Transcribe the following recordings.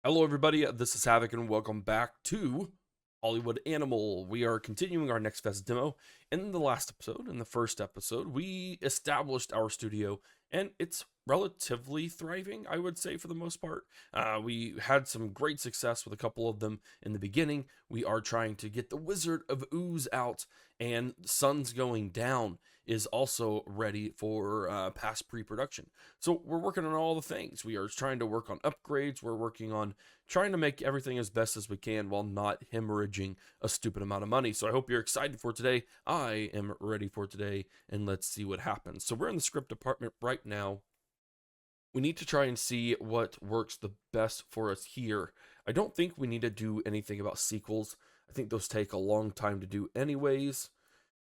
Hello, everybody. This is Havoc, and welcome back to Hollywood Animal. We are continuing our Next Fest demo. In the last episode, in the first episode, we established our studio, and it's relatively thriving, I would say, for the most part. We had some great success with a couple of them in the beginning. We are trying to get the Wizard of Ooze out, and Sun's Going Down is also ready for past pre-production. So we're working on all the things. We are trying to work on upgrades. We're working on trying to make everything as best as we can while not hemorrhaging a stupid amount of money. So I hope you're excited for today. I am ready for today, and let's see what happens. So we're in the script department right now. We need to try and see what works the best for us here. I don't think we need to do anything about sequels. I think those take a long time to do anyways.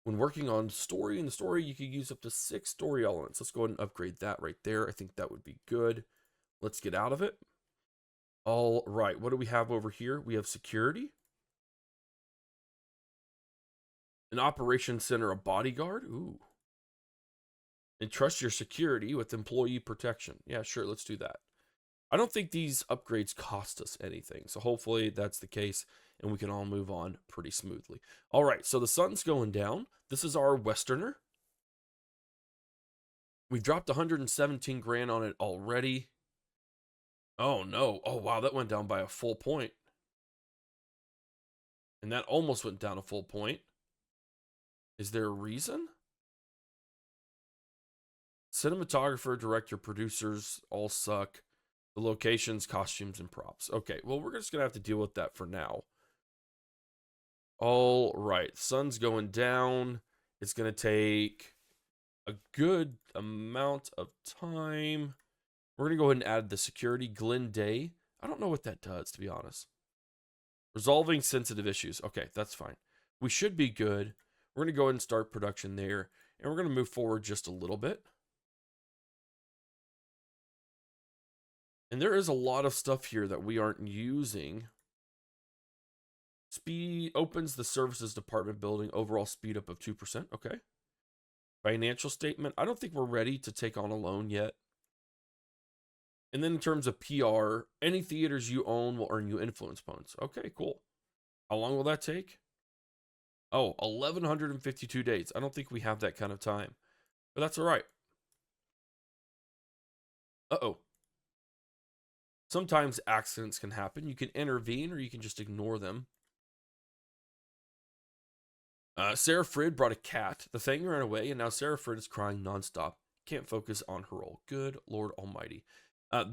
When working on story, in the story, you could use up to 6 story elements. Let's go ahead and upgrade that right there. I think that would be good. Let's get out of it. All right, what do we have over here? We have security. An operations center, a bodyguard. Ooh. Entrust your security with employee protection. Yeah, sure, let's do that. I don't think these upgrades cost us anything, so hopefully that's the case, and we can all move on pretty smoothly. All right, so the sun's going down. This is our Westerner. We've dropped 117 grand on it already. Oh, no. Oh, wow, that went down by a full point. And that almost went down a full point. Is there a reason? Cinematographer, director, producers all suck. The locations, costumes, and props. Okay, well, we're just going to have to deal with that for now. All right, sun's going down. It's going to take a good amount of time. We're going to go ahead and add the security, Glenn Day. I don't know what that does, to be honest. Resolving sensitive issues. Okay, that's fine. We should be good. We're going to go ahead and start production there. And we're going to move forward just a little bit. And there is a lot of stuff here that we aren't using. Speed opens the services department building. Overall speed up of 2%. Okay. Financial statement. I don't think we're ready to take on a loan yet. And then in terms of PR, any theaters you own will earn you influence points. Okay, cool. How long will that take? Oh, 1,152 days. I don't think we have that kind of time. But that's all right. Uh-oh. Sometimes accidents can happen. You can intervene or you can just ignore them. Sarah Frid brought a cat. The thing ran away, and now Sarah Frid is crying nonstop. Can't focus on her role. Good Lord Almighty.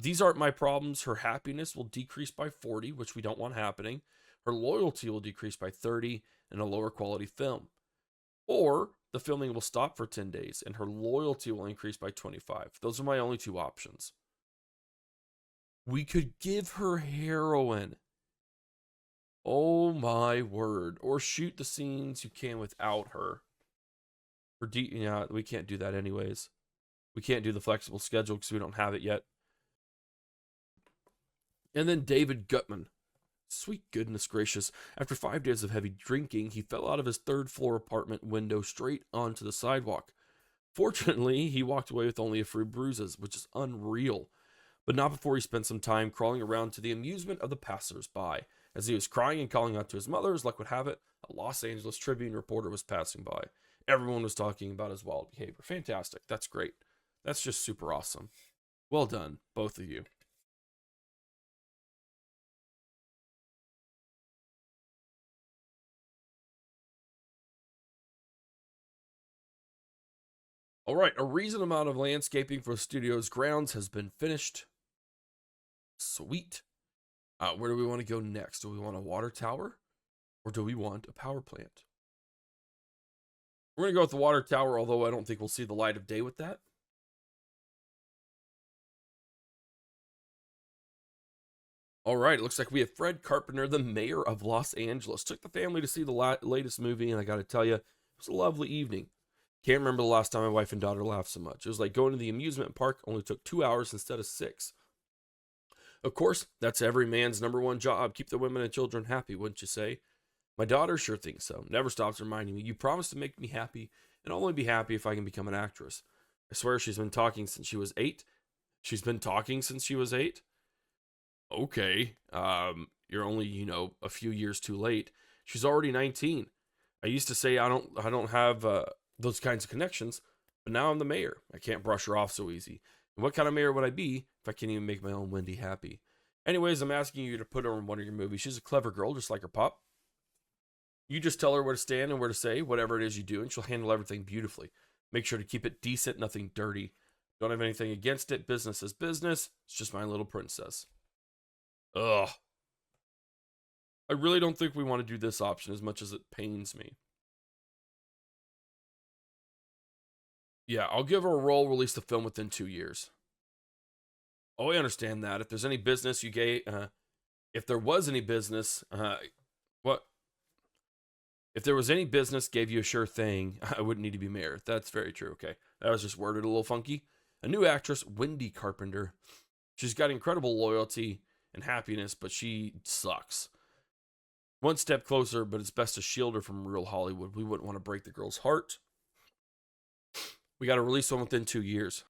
These aren't my problems. Her happiness will decrease by 40, which we don't want happening. Her loyalty will decrease by 30, and a lower quality film. Or the filming will stop for 10 days, and her loyalty will increase by 25. Those are my only 2 options. We could give her heroin. Oh my word. Or shoot the scenes you can without her. Yeah, we can't do that anyways. We can't do the flexible schedule because we don't have it yet. And then David Gutman. Sweet goodness gracious. After 5 days of heavy drinking, he fell out of his 3rd floor apartment window straight onto the sidewalk. Fortunately, he walked away with only a few bruises, which is unreal. But not before he spent some time crawling around to the amusement of the passers-by. As he was crying and calling out to his mother, as luck would have it, a Los Angeles Tribune reporter was passing by. Everyone was talking about his wild behavior. Fantastic. That's great. That's just super awesome. Well done, both of you. All right, a reasonable amount of landscaping for the studio's grounds has been finished. Sweet. Where do we want to go next? Do we want a water tower or do we want a power plant? We're going to go with the water tower, although I don't think we'll see the light of day with that. All right, it looks like we have Fred Carpenter, the mayor of Los Angeles. Took the family to see the latest movie, and I got to tell you, it was a lovely evening. Can't remember the last time my wife and daughter laughed so much. It was like going to the amusement park, only took 2 hours instead of 6. Of course, that's every man's #1 job. Keep the women and children happy, wouldn't you say? My daughter sure thinks so. Never stops reminding me, you promised to make me happy, and I'll only be happy if I can become an actress. I swear she's been talking since she was 8. She's been talking since she was 8? Okay. You're only, a few years too late. She's already 19. I used to say I don't have those kinds of connections, but now I'm the mayor. I can't brush her off so easy. And what kind of mayor would I be if I can't even make my own Wendy happy? Anyways, I'm asking you to put her in one of your movies. She's a clever girl, just like her pop. You just tell her where to stand and where to say whatever it is you do, and she'll handle everything beautifully. Make sure to keep it decent, nothing dirty. Don't have anything against it. Business is business. It's just my little princess. Ugh. I really don't think we want to do this option as much as it pains me. Yeah, I'll give her a role, release the film within 2 years. Oh, I understand that. If there's any business you gave, if there was any business, what? If there was any business gave you a sure thing, I wouldn't need to be mayor. That's very true. Okay, that was just worded a little funky. A new actress, Wendy Carpenter. She's got incredible loyalty and happiness, but she sucks. One step closer, but it's best to shield her from real Hollywood. We wouldn't want to break the girl's heart. We got to release one within 2 years.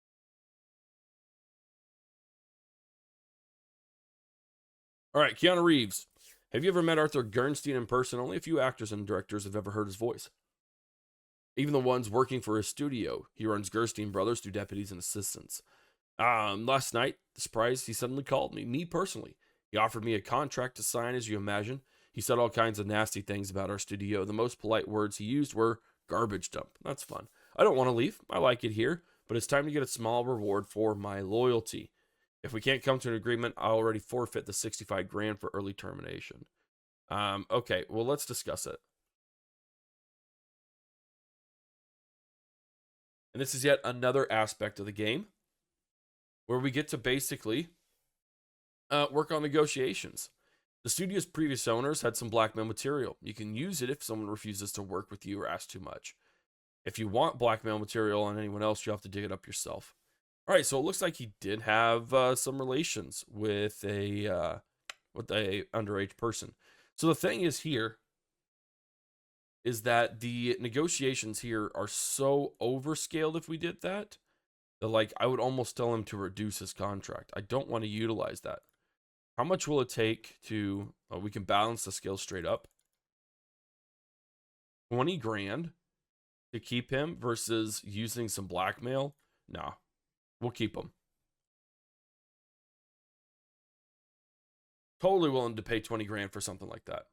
All right, Keanu Reeves. Have you ever met Arthur Gernstein in person? Only a few actors and directors have ever heard his voice. Even the ones working for his studio. He runs Gerstein Brothers through deputies and assistants. Last night, the surprise, he suddenly called me personally. He offered me a contract to sign, as you imagine. He said all kinds of nasty things about our studio. The most polite words he used were garbage dump. That's fun. I don't want to leave. I like it here, but it's time to get a small reward for my loyalty. If we can't come to an agreement, I'll already forfeit the 65 grand for early termination. Okay, well, let's discuss it. And this is yet another aspect of the game where we get to basically work on negotiations. The studio's previous owners had some blackmail material. You can use it if someone refuses to work with you or asks too much. If you want blackmail material on anyone else, you have to dig it up yourself. All right, so it looks like he did have some relations with a underage person. So the thing is here is that the negotiations here are so overscaled if we did that, that like I would almost tell him to reduce his contract. I don't want to utilize that. How much will it take to we can balance the scale straight up? 20 grand to keep him versus using some blackmail? No. We'll keep him. Totally willing to pay 20 grand for something like that.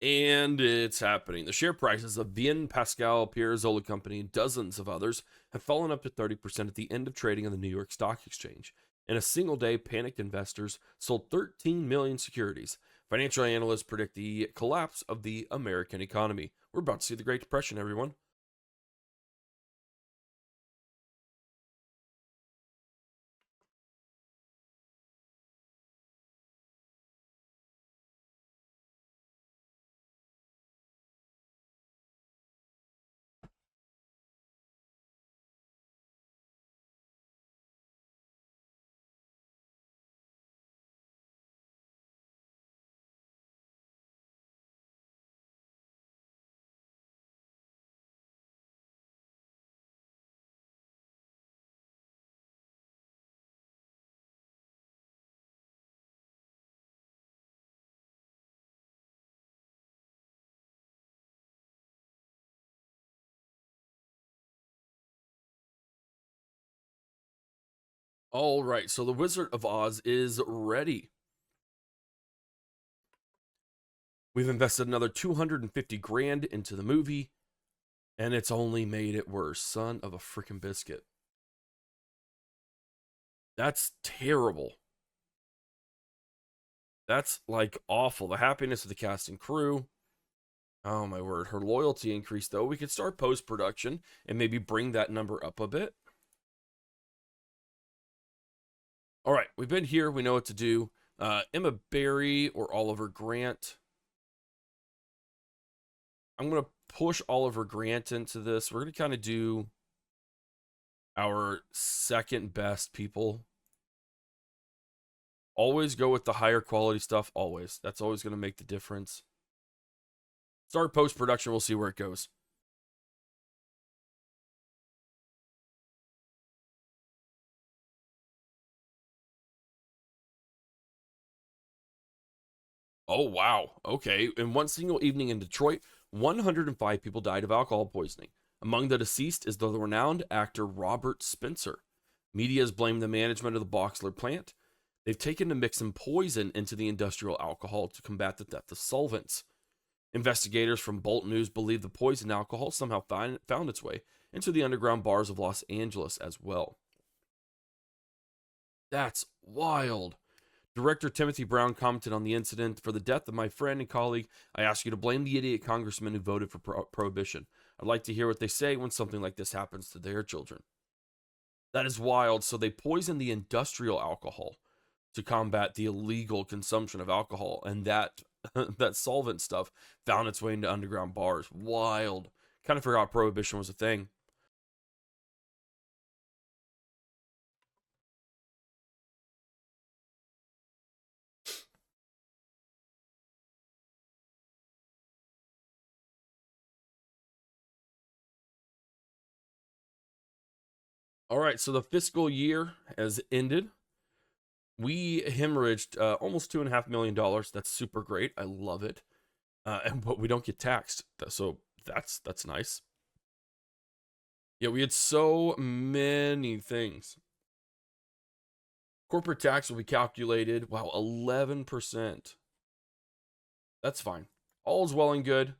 And it's happening. The share prices of Bien Pascal, Pierazola Company, and dozens of others have fallen up to 30% at the end of trading on the New York Stock Exchange. In a single day, panicked investors sold 13 million securities. Financial analysts predict the collapse of the American economy. We're about to see the Great Depression, everyone. All right, so the Wizard of Oz is ready. We've invested another 250 grand into the movie, and it's only made it worse. Son of a freaking biscuit. That's terrible. That's like awful. The happiness of the cast and crew. Oh my word. Her loyalty increased though. We could start post production and maybe bring that number up a bit. All right, we've been here. We know what to do. Emma Berry or Oliver Grant. I'm going to push Oliver Grant into this. We're going to kind of do our second best people. Always go with the higher quality stuff, always. That's always going to make the difference. Start post-production, we'll see where it goes. Oh, wow. Okay. In one single evening in Detroit, 105 people died of alcohol poisoning. Among the deceased is the renowned actor Robert Spencer. Media has blamed the management of the Boxler plant. They've taken to mixing poison into the industrial alcohol to combat the death of solvents. Investigators from Bolt News believe the poison alcohol somehow found its way into the underground bars of Los Angeles as well. That's wild. Director Timothy Brown commented on the incident. For the death of my friend and colleague, I ask you to blame the idiot congressman who voted for prohibition. I'd like to hear what they say when something like this happens to their children. That is wild. So they poisoned the industrial alcohol to combat the illegal consumption of alcohol, and that that solvent stuff found its way into underground bars. Wild. Kind of forgot prohibition was a thing. All right, so the fiscal year has ended. We hemorrhaged almost $2.5 million. That's super great. I love it. But we don't get taxed, so that's nice. Yeah, we had so many things. Corporate tax will be calculated. Wow, 11%. That's fine. All's well and good.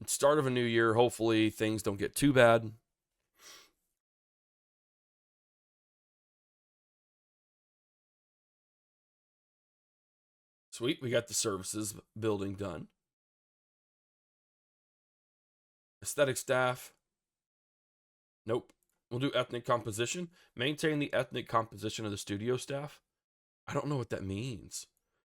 Start of a new year. Hopefully things don't get too bad. Sweet, we got the services building done. Aesthetic staff. Nope. We'll do ethnic composition. Maintain the ethnic composition of the studio staff. I don't know what that means.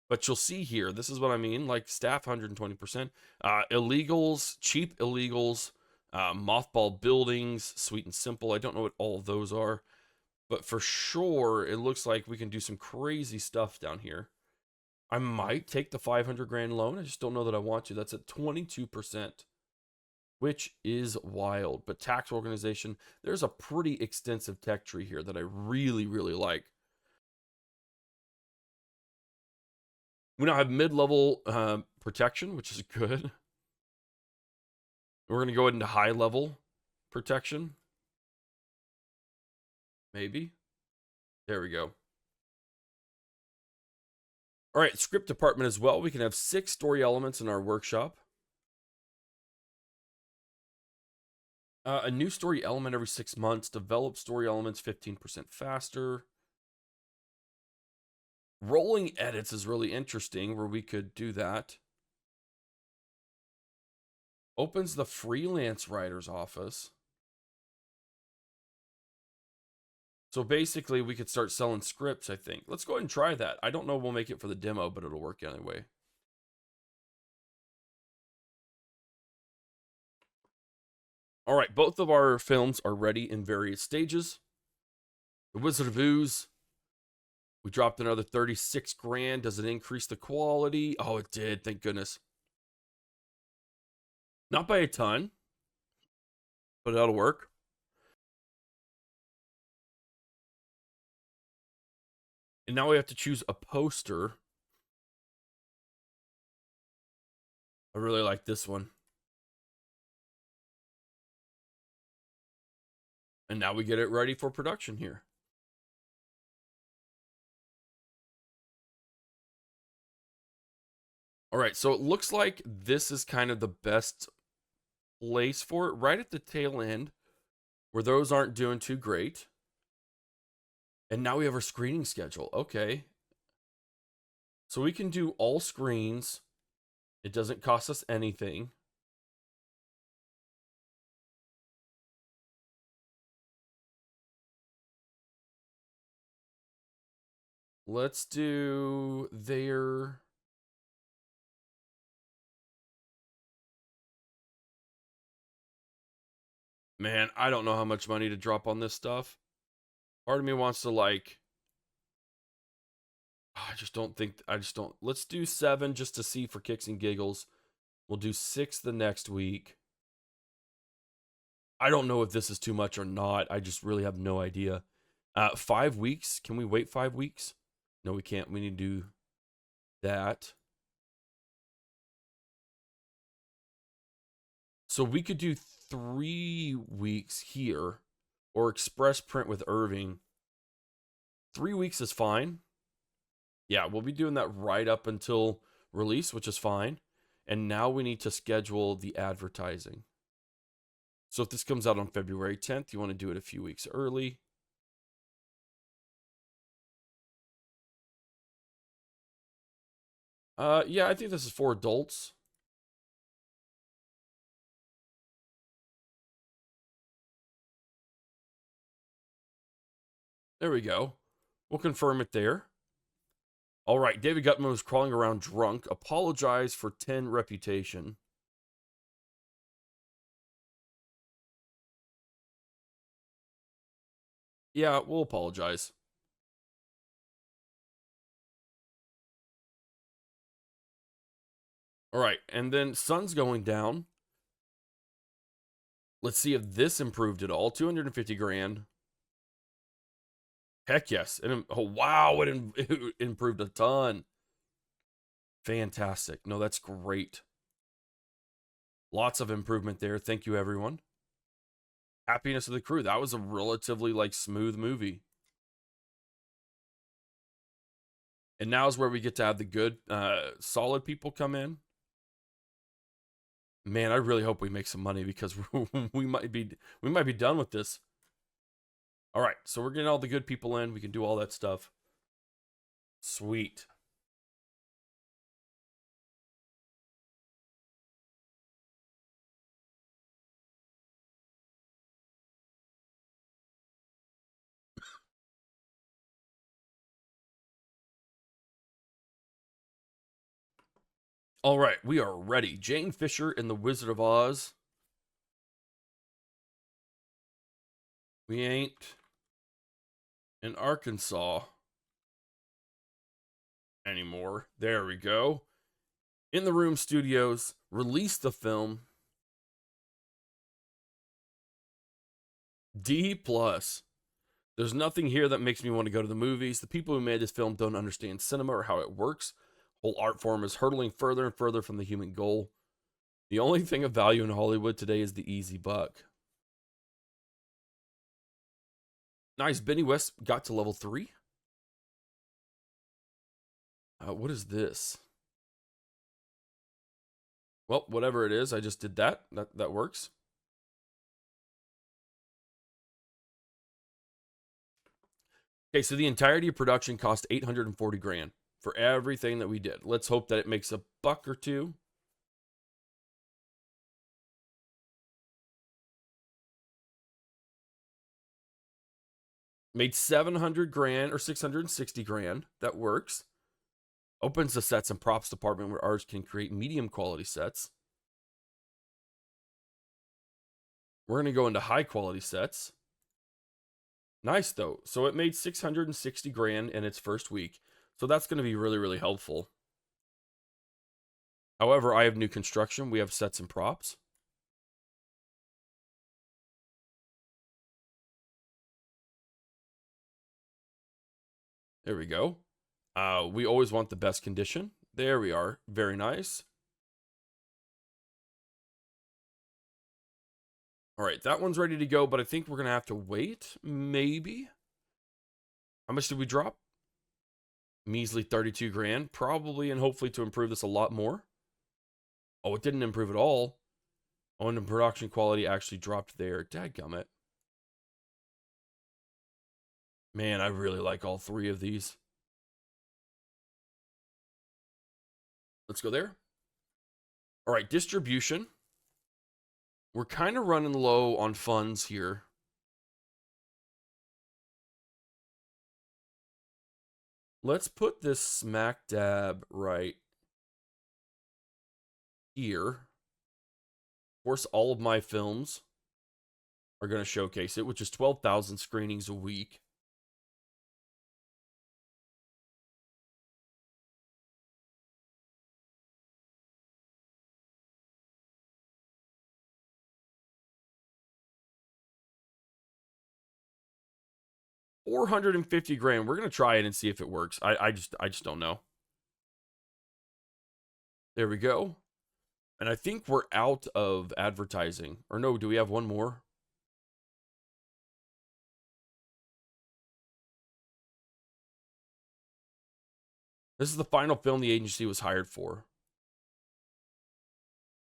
But you'll see here, this is what I mean, like staff 120%. Illegals, cheap illegals, mothball buildings, sweet and simple. I don't know what all of those are. But for sure, it looks like we can do some crazy stuff down here. I might take the 500 grand loan. I just don't know that I want to. That's at 22%, which is wild. But tax organization, there's a pretty extensive tech tree here that I really, really like. We now have mid-level protection, which is good. We're going to go into high-level protection. Maybe. There we go. All right, script department as well. We can have 6 story elements in our workshop. A new story element every 6 months. Develop story elements 15% faster. Rolling edits is really interesting, where we could do that. Opens the freelance writer's office. So basically, we could start selling scripts, I think. Let's go ahead and try that. I don't know if we'll make it for the demo, but it'll work anyway. All right, both of our films are ready in various stages. The Wizard of Ooze. We dropped another 36 grand. Does it increase the quality? Oh, it did. Thank goodness. Not by a ton, but that'll work. And now we have to choose a poster. I really like this one. And now we get it ready for production here. All right, so it looks like this is kind of the best place for it, right at the tail end, where those aren't doing too great. And now we have our screening schedule. Okay. So we can do all screens. It doesn't cost us anything. Let's do their... Man, I don't know how much money to drop on this stuff. Part of me wants to like... I just don't. Let's do 7 just to see for kicks and giggles. We'll do 6 the next week. I don't know if this is too much or not. I just really have no idea. 5 weeks. Can we wait 5 weeks? No, we can't. We need to do that. So we could do 3 weeks here or express print with Irving. 3 weeks is fine. Yeah, we'll be doing that right up until release, which is fine. And now we need to schedule the advertising. So if this comes out on February 10th, you want to do it a few weeks early. Yeah, I think this is for adults. There we go. We'll confirm it there. All right, David Gutman was crawling around drunk. Apologize for 10 reputation. Yeah, we'll apologize. All right, and then sun's going down. Let's see if this improved at all. 250 grand. Heck yes. Oh, wow, it improved a ton. Fantastic. No, that's great. Lots of improvement there. Thank you, everyone. Happiness of the crew. That was a relatively like smooth movie. And now is where we get to have the good, solid people come in. Man, I really hope we make some money because we might be done with this. All right, so we're getting all the good people in. We can do all that stuff. Sweet. All right, we are ready. Jane Fisher in The Wizard of Oz. We ain't in Arkansas anymore. There we go. In the Room Studios released the film. D+. There's nothing here that makes me want to go to the movies. The people who made this film don't understand cinema or how it works. Whole art form is hurtling further and further from the human goal. The only thing of value in Hollywood today is the easy buck. Nice. Benny West got to level 3. What is this? Well, whatever it is, I just did that. That works. Okay, so the entirety of production cost 840 grand for everything that we did. Let's hope that it makes a buck or two. Made 700 grand or 660 grand. That works. Opens the sets and props department where artists can create medium quality sets. We're going to go into high quality sets. Nice though. So it made 660 grand in its first week. So that's going to be really, really helpful. However, I have new construction. We have sets and props. There we go. We always want the best condition. There we are. Very nice. All right, that one's ready to go, but I think we're going to have to wait, maybe. How much did we drop? Measly 32 grand, probably and hopefully to improve this a lot more. Oh, it didn't improve at all. Oh, and the production quality actually dropped there. Dadgummit. Man, I really like all 3 of these. Let's go there. All right, distribution. We're kind of running low on funds here. let's put this smack dab right here. Of course, all of my films are going to showcase it, which is 12,000 screenings a week. $450,000. We're gonna try it and see if it works. I just don't know. There we go. And I think we're out of advertising. Or no, do we have one more? This is the final film the agency was hired for.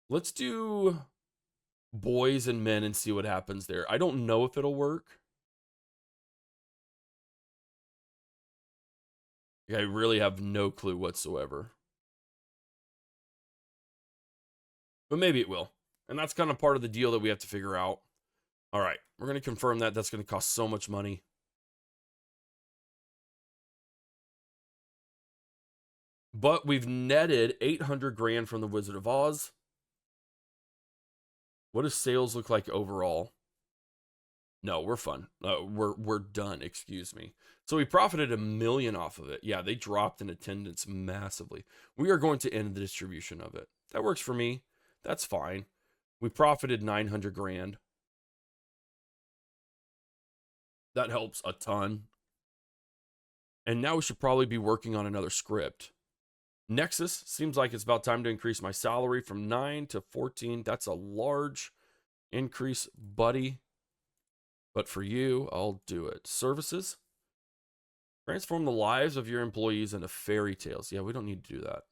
Let's do Boys and Men and see what happens there. I don't know if it'll work. I really have no clue whatsoever. But maybe it will. And that's kind of part of the deal that we have to figure out. All right, we're going to confirm that. That's going to cost so much money. But we've netted $800,000 from the Wizard of Oz. What does sales look like overall? No, we're fun. We're done. Excuse me. So we profited $1 million off of it. Yeah, they dropped in attendance massively. We are going to end the distribution of it. That works for me. That's fine. We profited $900,000. That helps a ton. And now we should probably be working on another script. Nexus seems like it's about time to increase my salary from 9 to 14. That's a large increase, buddy. But for you, I'll do it. Services. Transform the lives of your employees into fairy tales. Yeah, we don't need to do that.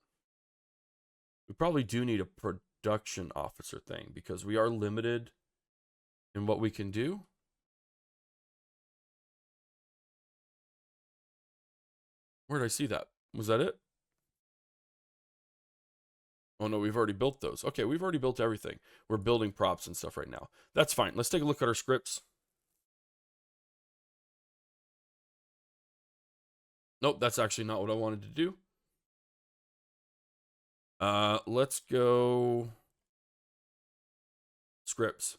We probably do need a production officer thing because we are limited in what we can do. Where did I see that? Was that it? Oh no, we've already built those. Okay, we've already built everything. We're building props and stuff right now. That's fine. Let's take a look at our scripts. Nope, that's actually not what I wanted to do. Let's go scripts.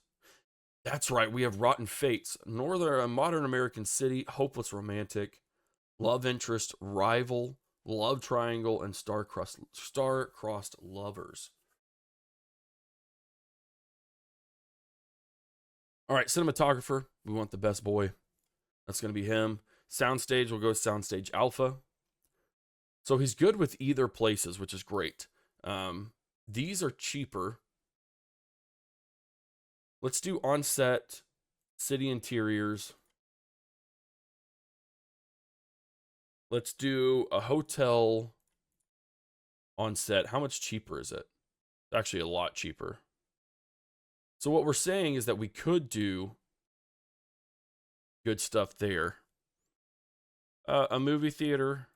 That's right. We have Rotten Fates, Modern American City, Hopeless Romantic, Love Interest, Rival, Love Triangle, and Star-Crossed Lovers. All right, cinematographer. We want the best boy. That's going to be him. Soundstage, we'll go Soundstage Alpha. So he's good with either places, which is great. These are cheaper. Let's do on-set, city interiors. Let's do a hotel on set. How much cheaper is it? Actually, a lot cheaper. So what we're saying is that we could do good stuff there. A movie theater.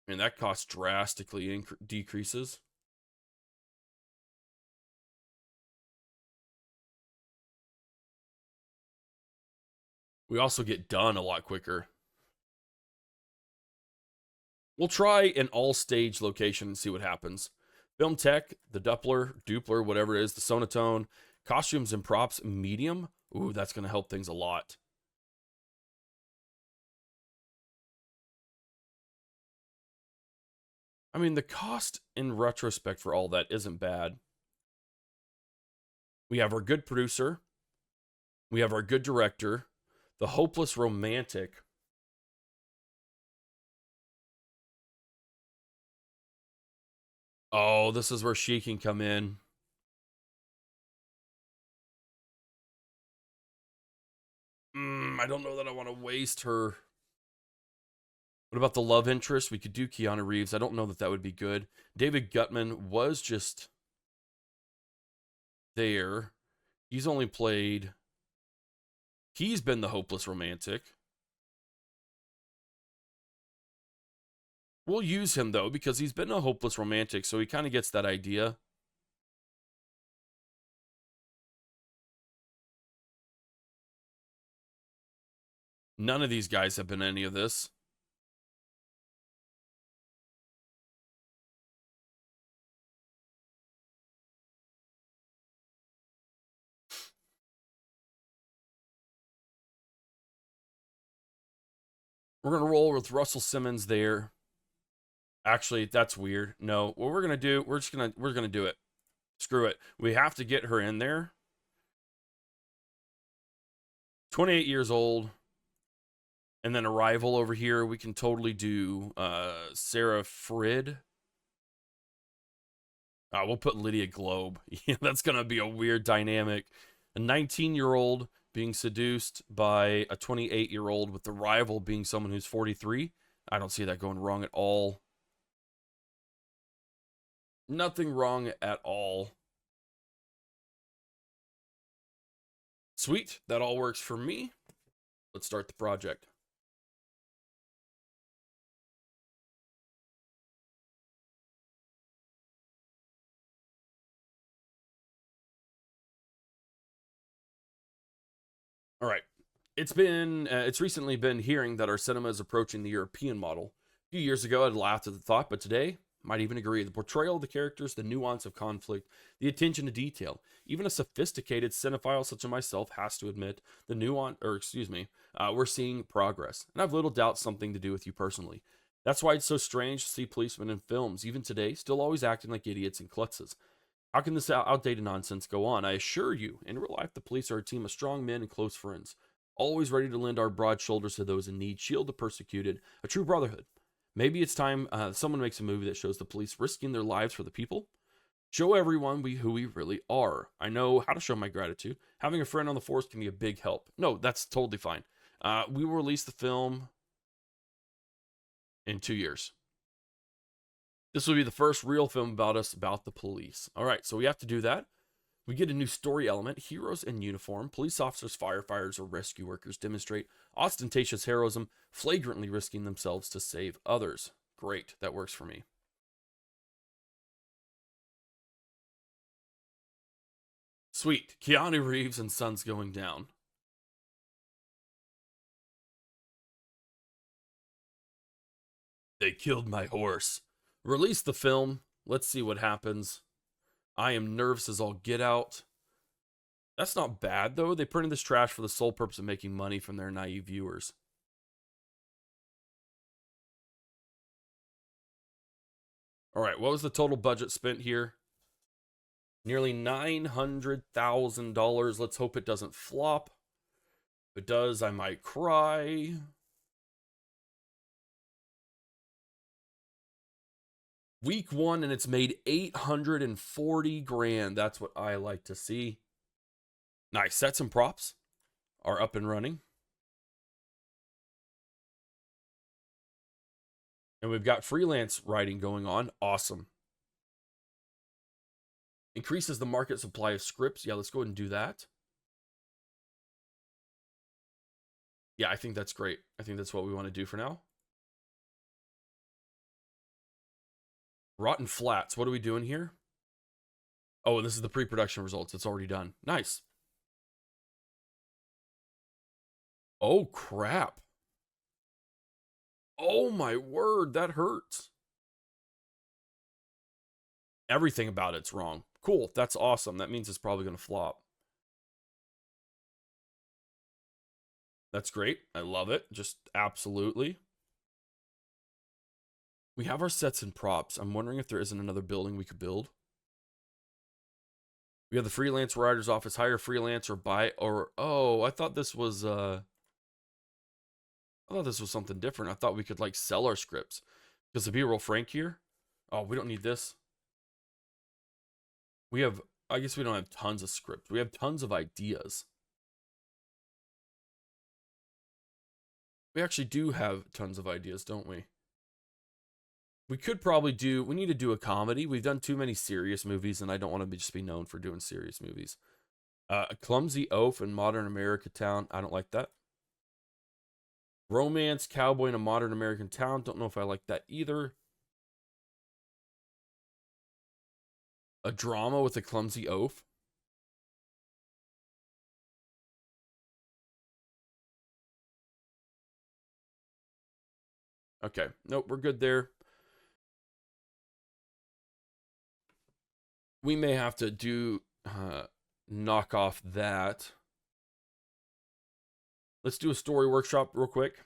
I mean, that cost drastically decreases. We also get done a lot quicker. We'll try an all-stage location and see what happens. Film tech, the Dupler, whatever it is, the Sonotone, costumes and props, medium. Ooh, that's going to help things a lot. I mean, the cost in retrospect for all that isn't bad. We have our good producer. We have our good director. The Hopeless Romantic. Oh, this is where she can come in. I don't know that I want to waste her. What about the love interest? We could do Keanu Reeves. I don't know that that would be good. David Gutman was just there. He's only played... He's been the hopeless romantic. We'll use him, though, because he's been a hopeless romantic, so he kind of gets that idea. None of these guys have been any of this. We're going to roll with Russell Simmons there. Actually, that's weird. No, what we're going to do, we're going to do it. Screw it. We have to get her in there. 28 years old. And then Arrival over here, we can totally do Sarah Frid. We'll put Lydia Globe. Yeah, that's going to be a weird dynamic. A 19-year-old being seduced by a 28-year-old with the rival being someone who's 43. I don't see that going wrong at all. Nothing wrong at all. Sweet. That all works for me. Let's start the project. All right. It's recently been hearing that our cinema is approaching the European model. A few years ago, I'd laughed at the thought, but today, might even agree. The portrayal of the characters, the nuance of conflict, the attention to detail. Even a sophisticated cinephile such as myself has to admit we're seeing progress. And I've little doubt something to do with you personally. That's why it's so strange to see policemen in films, even today, still always acting like idiots and klutzes. How can this outdated nonsense go on? I assure you, in real life, the police are a team of strong men and close friends, always ready to lend our broad shoulders to those in need, shield the persecuted, a true brotherhood. Maybe it's time someone makes a movie that shows the police risking their lives for the people. Show everyone who we really are. I know how to show my gratitude. Having a friend on the force can be a big help. No, that's totally fine. We will release the film in 2 years. This will be the first real film about us, about the police. All right, so we have to do that. We get a new story element. Heroes in uniform, police officers, firefighters, or rescue workers demonstrate ostentatious heroism, flagrantly risking themselves to save others. Great, that works for me. Sweet, Keanu Reeves and sun's going down. They killed my horse. Release the film. Let's see what happens. I am nervous as all get out. That's not bad, though. They printed this trash for the sole purpose of making money from their naive viewers. All right, what was the total budget spent here? Nearly $900,000. Let's hope it doesn't flop. If it does, I might cry. Week 1 and it's made 840 grand. That's what I like to see. Nice. Sets and props are up and running. And we've got freelance writing going on. Awesome. Increases the market supply of scripts. Yeah, let's go ahead and do that. Yeah, I think that's great. I think that's what we want to do for now. Rotten Flats. What are we doing here? Oh, and this is the pre-production results. It's already done. Nice. Oh, crap. Oh, my word. That hurts. Everything about it's wrong. Cool. That's awesome. That means it's probably going to flop. That's great. I love it. Just absolutely. We have our sets and props. I'm wondering if there isn't another building we could build. We have the freelance writer's office. Hire freelance or buy or I thought this was something different. I thought we could like sell our scripts. Because to be real frank here, oh, we don't need this. I guess we don't have tons of scripts. We have tons of ideas. We actually do have tons of ideas, don't we? We could probably we need to do a comedy. We've done too many serious movies, and I don't want to just be known for doing serious movies. A clumsy oaf in modern America town. I don't like that. Romance cowboy in a modern American town. Don't know if I like that either. A drama with a clumsy oaf. Okay. Nope, we're good there. We may have to do knock off that. Let's do a story workshop real quick.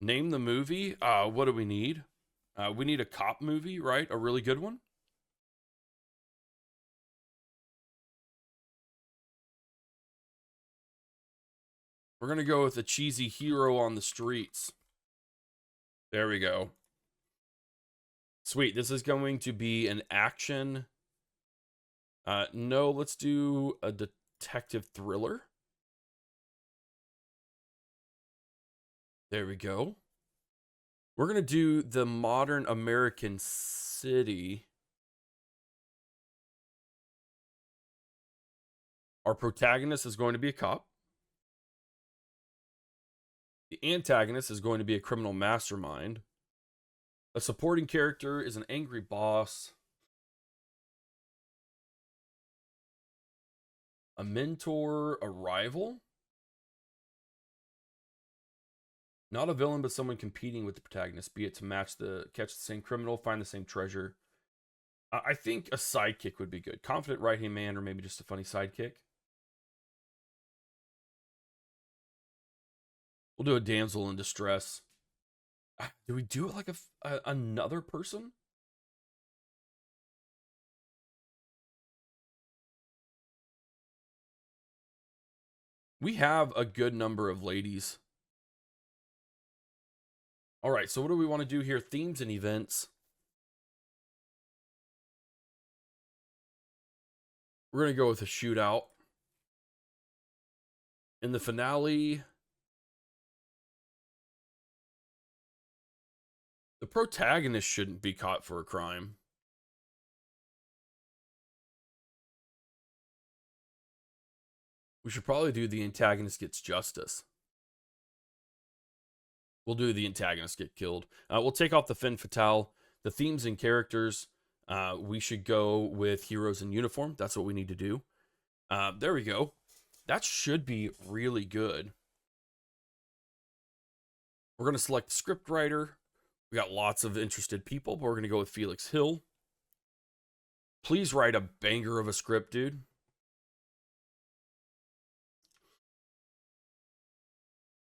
Name the movie. What do we need? We need a cop movie, right? A really good one. We're going to go with a cheesy hero on the streets. There we go. Sweet. This is going to be an action. No, let's do a detective thriller. There we go. We're going to do the modern American city. Our protagonist is going to be a cop. The antagonist is going to be a criminal mastermind. A supporting character is an angry boss. A mentor, a rival. Not a villain, but someone competing with the protagonist, be it to catch the same criminal, find the same treasure. I think a sidekick would be good. Confident right-hand man, or maybe just a funny sidekick. We'll do a damsel in distress. Do we do it like another person? We have a good number of ladies. All right, so what do we want to do here? Themes and events. We're going to go with a shootout. In the finale, the protagonist shouldn't be caught for a crime. We should probably do the antagonist gets justice. We'll do the antagonist get killed. We'll take off the femme fatale. The themes and characters, we should go with heroes in uniform. That's what we need to do. There we go. That should be really good. We're going to select the script writer. We got lots of interested people, but we're going to go with Felix Hill. Please write a banger of a script, dude.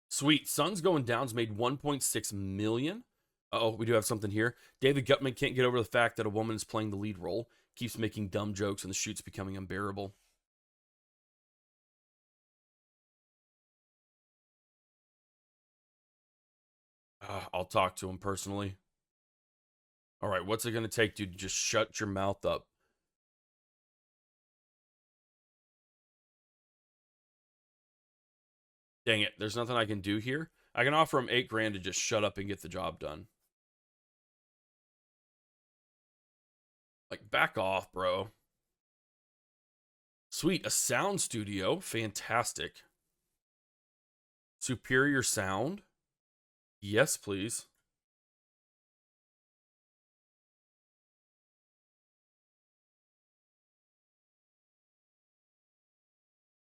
Sweet. Sun's Going Down's made 1.6 million. Uh-oh, we do have something here. David Gutman can't get over the fact that a woman is playing the lead role. Keeps making dumb jokes and the shoot's becoming unbearable. I'll talk to him personally. All right, what's it going to take, dude? Just shut your mouth up. Dang it, there's nothing I can do here. I can offer him $8,000 to just shut up and get the job done. Like, back off, bro. Sweet, a sound studio. Fantastic. Superior sound. Yes, please.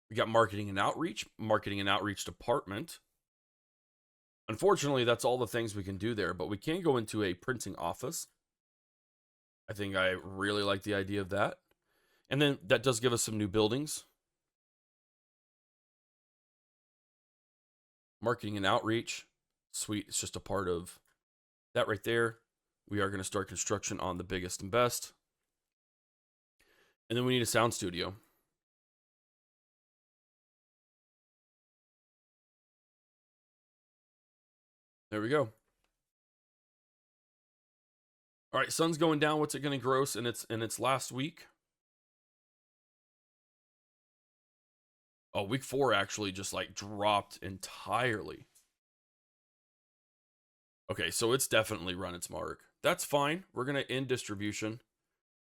We got marketing and outreach department. Unfortunately, that's all the things we can do there, but we can go into a printing office. I think I really like the idea of that. And then that does give us some new buildings. Marketing and outreach. Sweet. It's just a part of that right there. We are going to start construction on the biggest and best. And then we need a sound studio. There we go. All right, Sun's Going Down. What's it going to gross in its last week? Oh, week 4 actually just like dropped entirely. Okay, so it's definitely run its mark. That's fine. We're going to end distribution.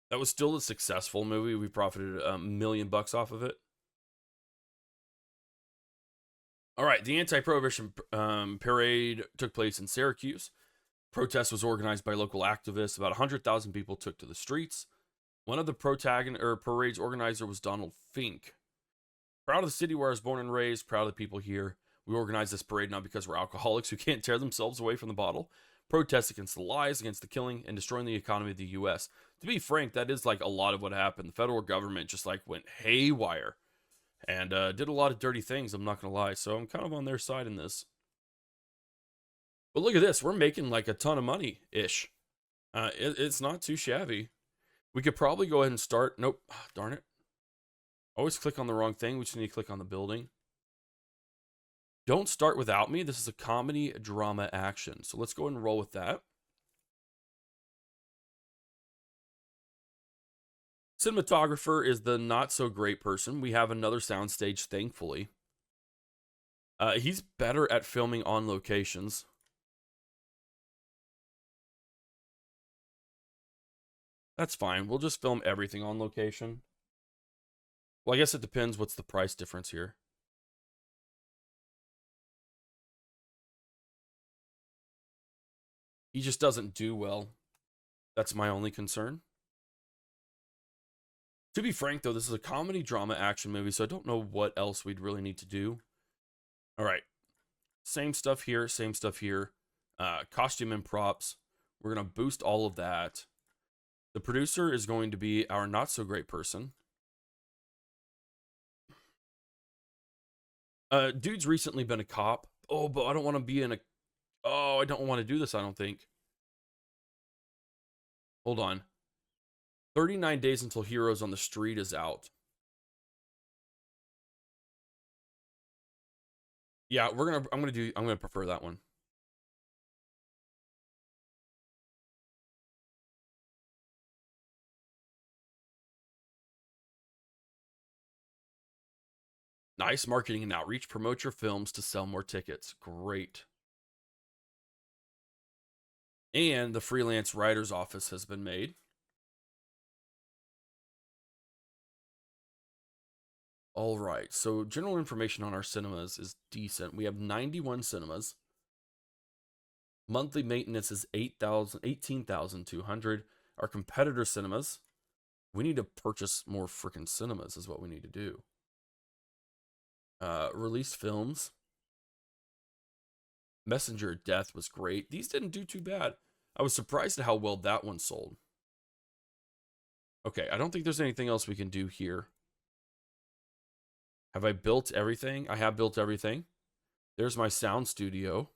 That was still a successful movie. We profited $1 million off of it. All right, the anti-prohibition parade took place in Syracuse. Protest was organized by local activists. About 100,000 people took to the streets. One of the parade's organizer was Donald Fink. Proud of the city where I was born and raised. Proud of the people here. We organize this parade not because we're alcoholics who can't tear themselves away from the bottle. Protest against the lies, against the killing, and destroying the economy of the U.S. To be frank, that is like a lot of what happened. The federal government just like went haywire and did a lot of dirty things, I'm not going to lie. So I'm kind of on their side in this. But look at this. We're making like a ton of money-ish. It's not too shabby. We could probably go ahead and start. Nope. Oh, darn it. Always click on the wrong thing. We just need to click on the building. Don't start without me. This is a comedy drama action. So let's go ahead and roll with that. Cinematographer is the not so great person. We have another soundstage, thankfully. He's better at filming on locations. That's fine. We'll just film everything on location. Well, I guess it depends what's the price difference here. He just doesn't do well. That's my only concern. To be frank, though, this is a comedy, drama, action movie, so I don't know what else we'd really need to do. All right. Same stuff here, same stuff here. Costume and props. We're going to boost all of that. The producer is going to be our not-so-great person. Dude's recently been a cop. Oh, but I don't want to be in a... Oh, I don't want to do this, I don't think. Hold on. 39 days until Heroes on the Street is out. Yeah, I'm gonna prefer that one. Nice marketing and outreach. Promote your films to sell more tickets. Great. And the freelance writer's office has been made. All right, so general information on our cinemas is decent. We have 91 cinemas. Monthly maintenance is 18,200. Our competitor cinemas, we need to purchase more freaking cinemas is what we need to do. Released films. Messenger of Death was great. These didn't do too bad. I was surprised at how well that one sold. Okay, I don't think there's anything else we can do here. Have I built everything? I have built everything. There's my sound studio.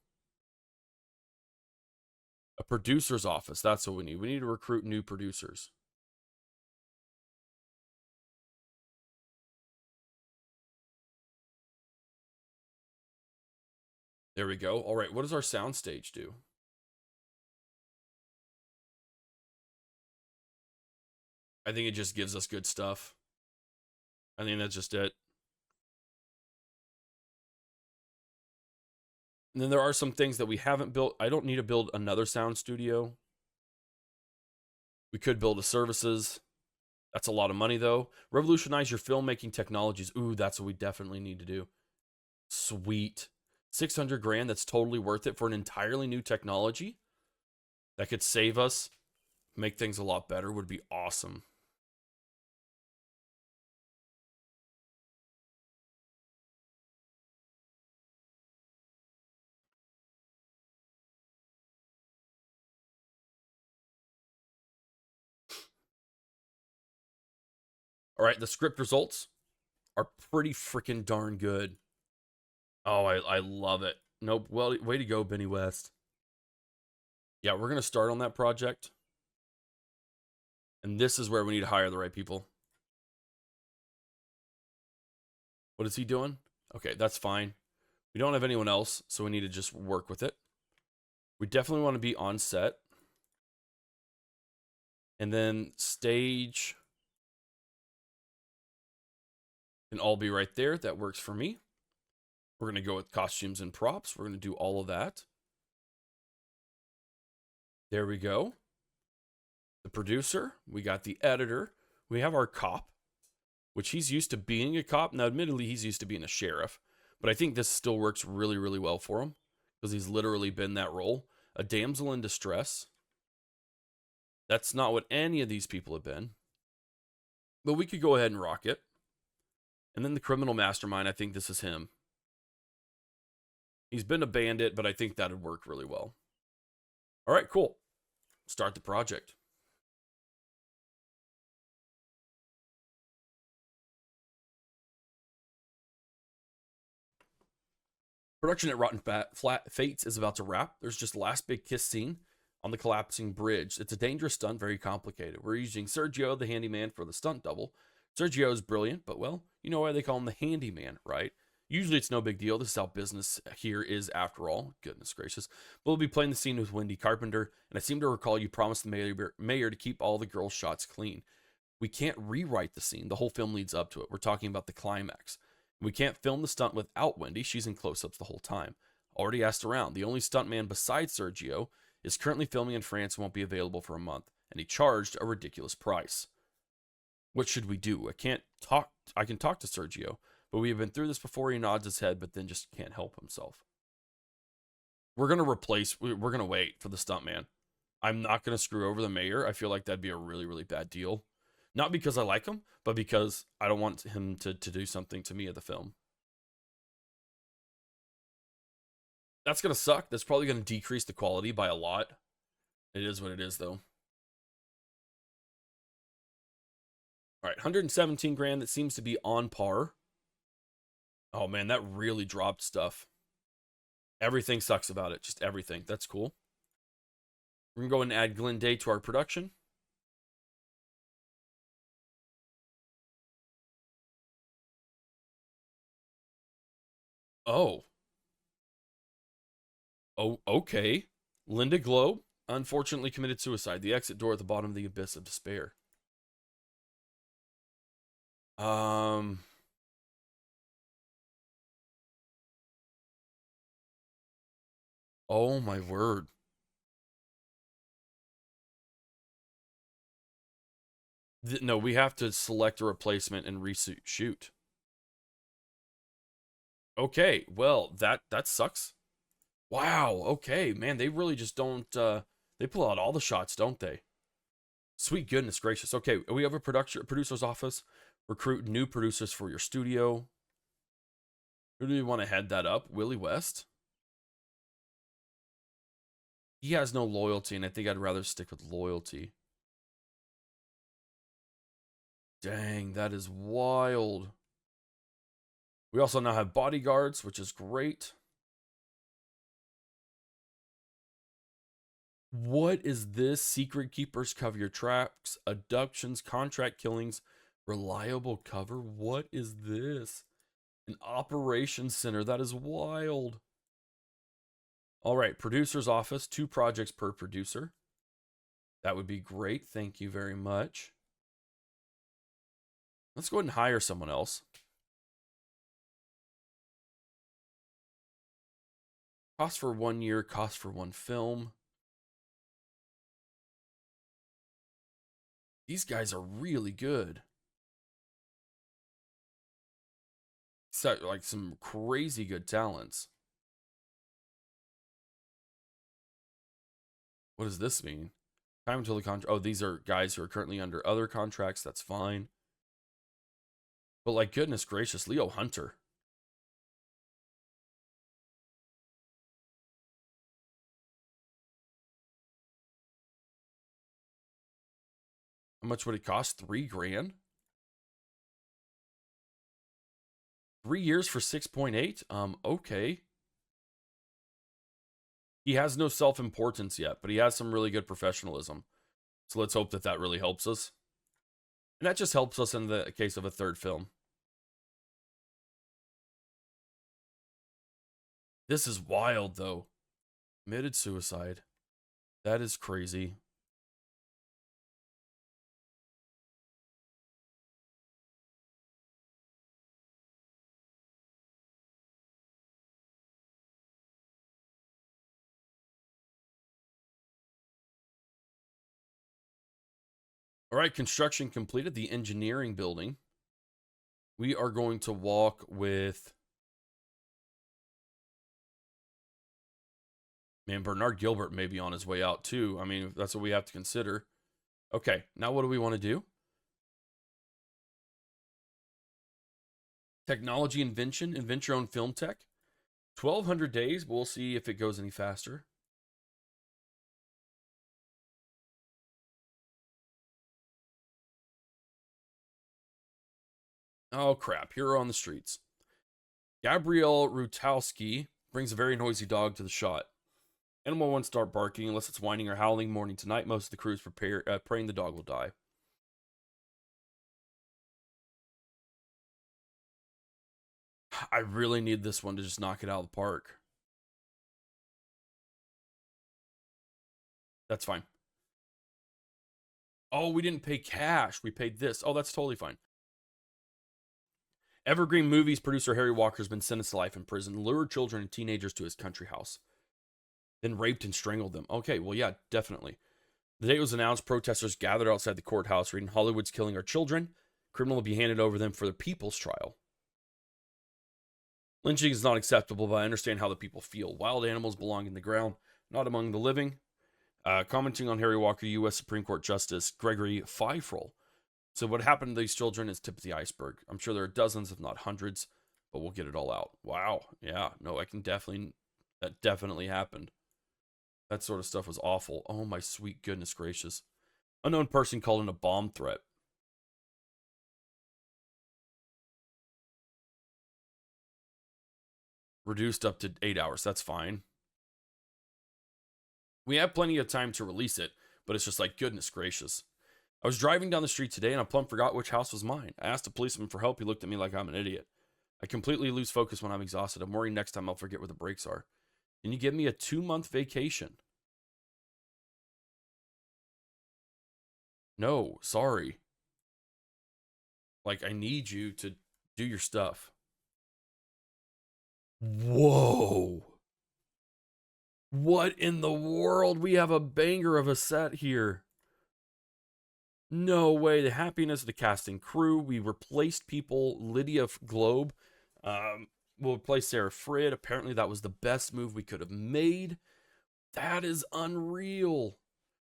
A producer's office. That's what we need. We need to recruit new producers. There we go. All right, what does our sound stage do? I think it just gives us good stuff. I think that's just it. And then there are some things that we haven't built. I don't need to build another sound studio. We could build a services. That's a lot of money, though. Revolutionize your filmmaking technologies. Ooh, that's what we definitely need to do. Sweet. 600 grand, that's totally worth it for an entirely new technology. That could save us, make things a lot better, would be awesome. All right, the script results are pretty freaking darn good. Oh, I love it. Nope, well, way to go, Benny West. Yeah, we're going to start on that project. And this is where we need to hire the right people. What is he doing? Okay, that's fine. We don't have anyone else, so we need to just work with it. We definitely want to be on set. And then stage can all be right there. That works for me. We're going to go with costumes and props. We're going to do all of that. There we go. The producer. We got the editor. We have our cop, which he's used to being a cop. Now, admittedly, he's used to being a sheriff. But I think this still works really, really well for him because he's literally been that role. A damsel in distress. That's not what any of these people have been. But we could go ahead and rock it. And then the criminal mastermind, I think this is him. He's been a bandit, but I think that would work really well. All right, cool. Start the project. Production at Rotten Flat Fates is about to wrap. There's just the last big kiss scene on the collapsing bridge. It's a dangerous stunt, very complicated. We're using Sergio, the handyman, for the stunt double. Sergio is brilliant, but well, you know why they call him the handyman, right? Usually it's no big deal. This is how business here is after all. Goodness gracious. But we'll be playing the scene with Wendy Carpenter, and I seem to recall you promised the mayor to keep all the girls' shots clean. We can't rewrite the scene. The whole film leads up to it. We're talking about the climax. We can't film the stunt without Wendy. She's in close-ups the whole time. Already asked around. The only stuntman besides Sergio is currently filming in France and won't be available for a month, and he charged a ridiculous price. What should we do? I can talk to Sergio, but we have been through this before. He nods his head, but then just can't help himself. We're going to wait for the stuntman. I'm not going to screw over the mayor. I feel like that'd be a really, really bad deal. Not because I like him, but because I don't want him to do something to me at the film. That's going to suck. That's probably going to decrease the quality by a lot. It is what it is, though. All right, 117 grand. That seems to be on par. Oh, man, that really dropped stuff. Everything sucks about it. Just everything. That's cool. We're going to go and add Glenn Day to our production. Oh. Oh, okay. Linda Globe unfortunately committed suicide. The exit door at the bottom of the abyss of despair. Oh my word. No, we have to select a replacement and reshoot. Okay, well, that sucks. Wow, okay, man, they really just don't, they pull out all the shots, don't they? Sweet goodness gracious. Okay, we have a producer's office. Recruit new producers for your studio. Who do we want to head that up? Willie West? He has no loyalty, and I think I'd rather stick with loyalty. Dang, that is wild. We also now have bodyguards, which is great. What is this? Secret keepers cover your tracks, abductions, contract killings, reliable cover. What is this? An operations center. That is wild. All right, producer's office, 2 projects per producer. That would be great. Thank you very much. Let's go ahead and hire someone else. Cost for 1 year, cost for 1 film. These guys are really good. So, like some crazy good talents. What does this mean? Time until the contract. Oh, these are guys who are currently under other contracts. That's fine. But like, goodness gracious, Leo Hunter. How much would it cost? 3 grand? 3 years for 6.8? Okay. He has no self-importance yet, but he has some really good professionalism. So let's hope that that really helps us. And that just helps us in the case of a 3rd film. This is wild, though. Committed suicide. That is crazy. All right, construction completed. The engineering building. We are going to walk with... Man, Bernard Gilbert may be on his way out, too. I mean, that's what we have to consider. Okay, now what do we want to do? Technology invention. Invent your own film tech. 1,200 days. We'll see if it goes any faster. Oh, crap. Here on the streets. Gabrielle Rutowski brings a very noisy dog to the shot. Animal won't start barking unless it's whining or howling morning to night. Most of the crew is praying the dog will die. I really need this one to just knock it out of the park. That's fine. Oh, we didn't pay cash. We paid this. Oh, that's totally fine. Evergreen Movies producer Harry Walker has been sentenced to life in prison, lured children and teenagers to his country house, then raped and strangled them. Okay, well, yeah, definitely. The date was announced. Protesters gathered outside the courthouse reading Hollywood's killing our children. Criminal will be handed over them for the people's trial. Lynching is not acceptable, but I understand how the people feel. Wild animals belong in the ground, not among the living. Commenting on Harry Walker, U.S. Supreme Court Justice Gregory Feifel. So what happened to these children is tip of the iceberg. I'm sure there are dozens, if not hundreds, but we'll get it all out. Wow. Yeah, no, that definitely happened. That sort of stuff was awful. Oh, my sweet goodness gracious. Unknown person called in a bomb threat. Reduced up to 8 hours. That's fine. We have plenty of time to release it, but it's just like, goodness gracious. I was driving down the street today and I plumb forgot which house was mine. I asked a policeman for help. He looked at me like I'm an idiot. I completely lose focus when I'm exhausted. I'm worried next time I'll forget where the brakes are. Can you give me a 2-month vacation? No, sorry. Like, I need you to do your stuff. Whoa. What in the world? We have a banger of a set here. No way. The happiness of the cast and crew. We replaced people. Lydia Globe. We'll replace Sarah Frid. Apparently, that was the best move we could have made. That is unreal.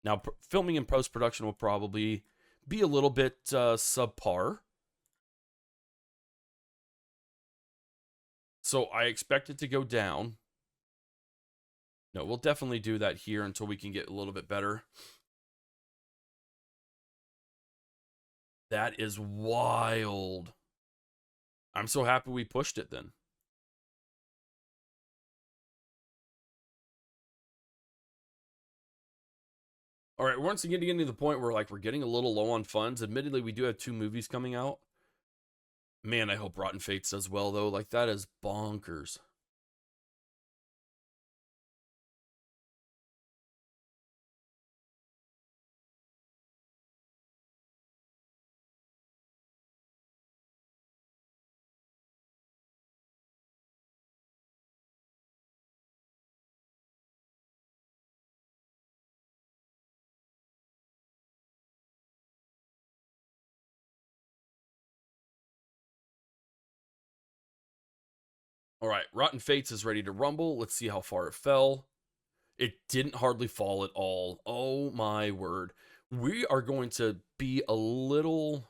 Now, filming and post-production will probably be a little bit subpar. So I expect it to go down. No, we'll definitely do that here until we can get a little bit better. That is wild. I'm so happy we pushed it then. All right, once again, getting to the point where we're getting a little low on funds. Admittedly, we do have 2 movies coming out. Man, I hope Rotten Fates does well, though. That is bonkers. All right, Rotten Fates is ready to rumble. Let's see how far it fell. It didn't hardly fall at all. Oh my word. We are going to be a little...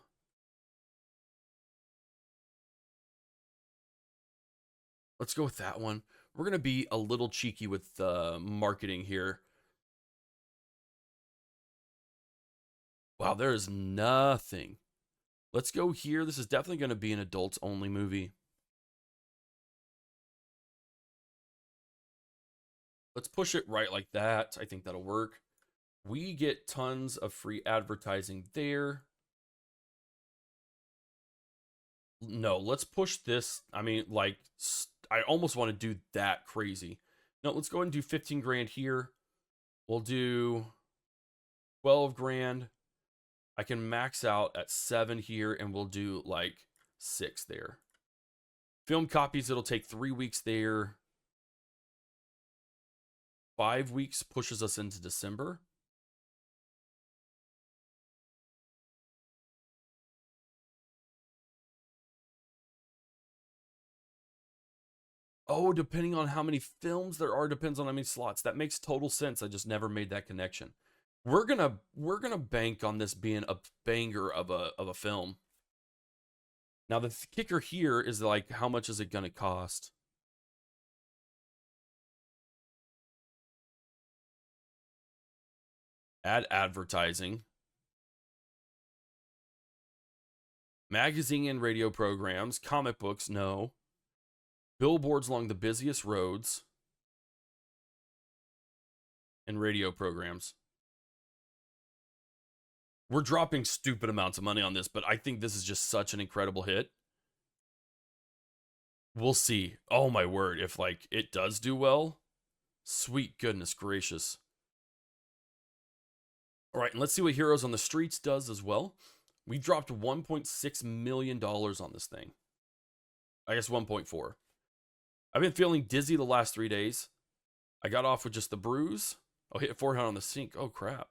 Let's go with that one. We're going to be a little cheeky with marketing here. Wow, there is nothing. Let's go here. This is definitely going to be an adults-only movie. Let's push it right like that. I think that'll work. We get tons of free advertising there. No, let's push this. I mean, I almost want to do that crazy. No, let's go ahead and do 15 grand here. We'll do 12 grand. I can max out at 7 here, and we'll do 6 there. Film copies, it'll take 3 weeks there. 5 weeks pushes us into December. Oh, depending on how many films there are, depends on how many slots. That makes total sense. I just never made that connection. We're gonna bank on this being a banger of a film. Now the kicker here is how much is it gonna cost? Add advertising. Magazine and radio programs. Comic books, no. Billboards along the busiest roads. And radio programs. We're dropping stupid amounts of money on this, but I think this is just such an incredible hit. We'll see. Oh my word, if like it does do well, sweet goodness gracious. All right, and let's see what Heroes on the Streets does as well. We dropped $1.6 million on this thing. I guess 1.4. I've been feeling dizzy the last 3 days. I got off with just the bruise. Oh, hit forehead on the sink. Oh, crap.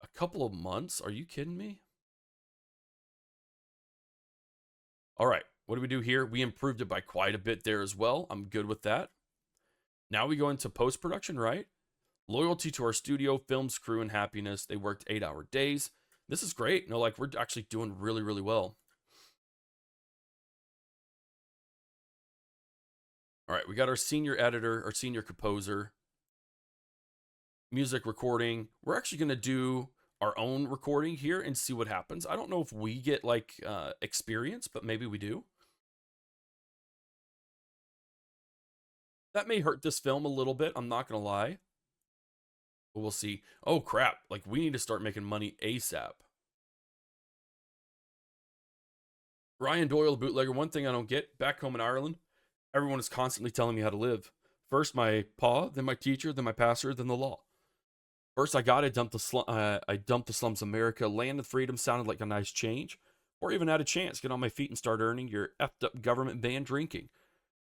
A couple of months? Are you kidding me? All right, what do we do here? We improved it by quite a bit there as well. I'm good with that. Now we go into post-production, right? Loyalty to our studio, films, crew, and happiness. They worked 8-hour days. This is great. No, like we're actually doing really, really well. All right, we got our senior editor, our senior composer, music recording. We're actually going to do our own recording here and see what happens. I don't know if we get like experience, but maybe we do. That may hurt this film a little bit. I'm not going to lie. But we'll see. Oh, crap. Like, we need to start making money ASAP. Ryan Doyle, the bootlegger. One thing I don't get, back home in Ireland, everyone is constantly telling me how to live. First my pa, then my teacher, then my pastor, then the law. First I dumped the slums of America. Land of freedom sounded like a nice change. Or even had a chance, get on my feet and start earning. Your effed up government banned drinking.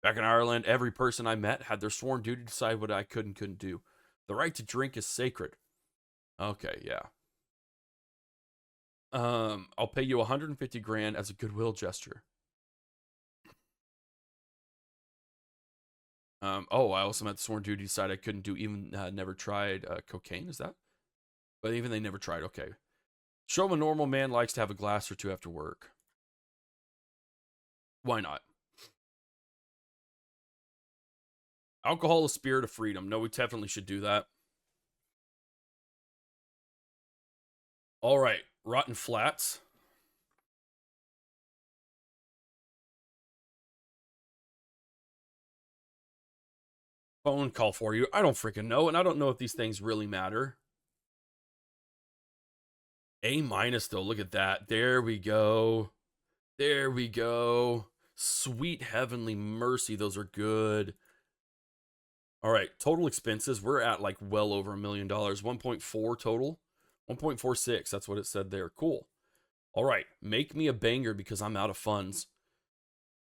Back in Ireland, every person I met had their sworn duty to decide what I could and couldn't do. The right to drink is sacred. Okay, yeah. I'll pay you 150 grand as a goodwill gesture. Oh, I also met the sworn duty to decide I couldn't do, even never tried cocaine. Is that? But even they never tried. Okay. Show them a normal man likes to have a glass or two after work. Why not? Alcohol is spirit of freedom. No, we definitely should do that. All right. Rotten Flats. Phone call for you. I don't freaking know, and I don't know if these things really matter. A minus though. Look at that. There we go. There we go. Sweet heavenly mercy. Those are good. All right. Total expenses. We're at like well over $1 million. 1.4 total. 1.46. That's what it said there. Cool. All right. Make me a banger because I'm out of funds.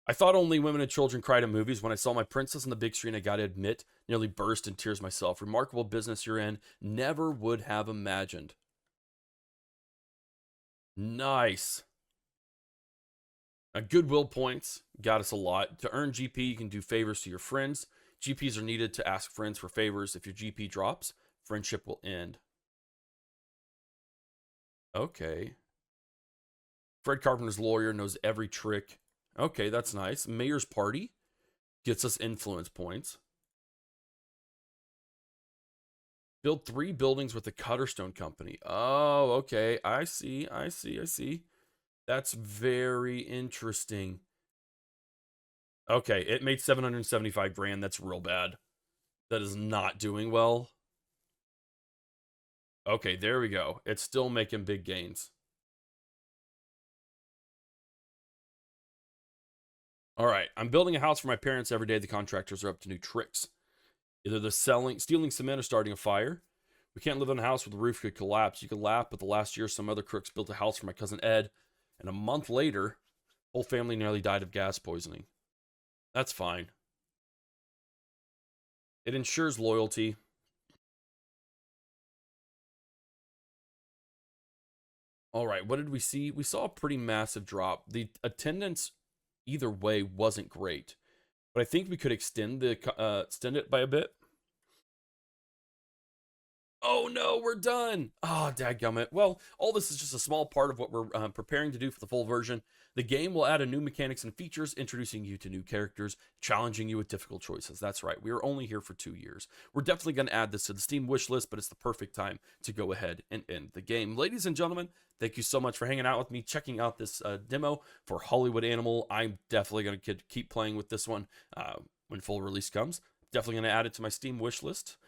I thought only women and children cried at movies. When I saw My Princess on the big screen, I gotta admit, nearly burst in tears myself. Remarkable business you're in. Never would have imagined. Nice. Goodwill points got us a lot. To earn GP, you can do favors to your friends. GPs are needed to ask friends for favors. If your GP drops, friendship will end. Okay. Fred Carpenter's lawyer knows every trick. Okay, that's nice. Mayor's party gets us influence points. Build 3 buildings with the Cutterstone Company. Oh, okay. I see. That's very interesting. Okay, it made 775 grand. That's real bad. That is not doing well. Okay, there we go. It's still making big gains. All right, I'm building a house for my parents every day. The contractors are up to new tricks. Either they're stealing cement or starting a fire. We can't live in a house where the roof could collapse. You could laugh, but the last year some other crooks built a house for my cousin Ed, and a month later, whole family nearly died of gas poisoning. That's fine. It ensures loyalty. All right, what did we see? We saw a pretty massive drop. The attendance either way wasn't great, but I think we could extend it by a bit. Oh no, we're done. Oh, dadgummit. Well, all this is just a small part of what we're preparing to do for the full version. The game will add a new mechanics and features, introducing you to new characters, challenging you with difficult choices. That's right, we are only here for 2 years. We're definitely going to add this to the Steam wish list, but it's the perfect time to go ahead and end the game. Ladies and gentlemen, thank you so much for hanging out with me, checking out this demo for Hollywood Animal. I'm definitely going to keep playing with this one when full release comes. Definitely going to add it to my Steam wish list.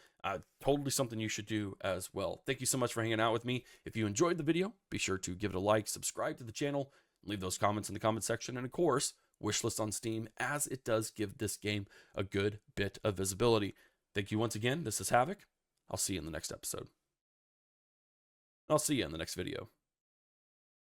Totally something you should do as well. Thank you so much for hanging out with me. If you enjoyed the video, be sure to give it a like, subscribe to the channel, leave those comments in the comment section, and of course, wishlist on Steam, as it does give this game a good bit of visibility. Thank you once again. This is Havoc. I'll see you in the next episode. I'll see you in the next video.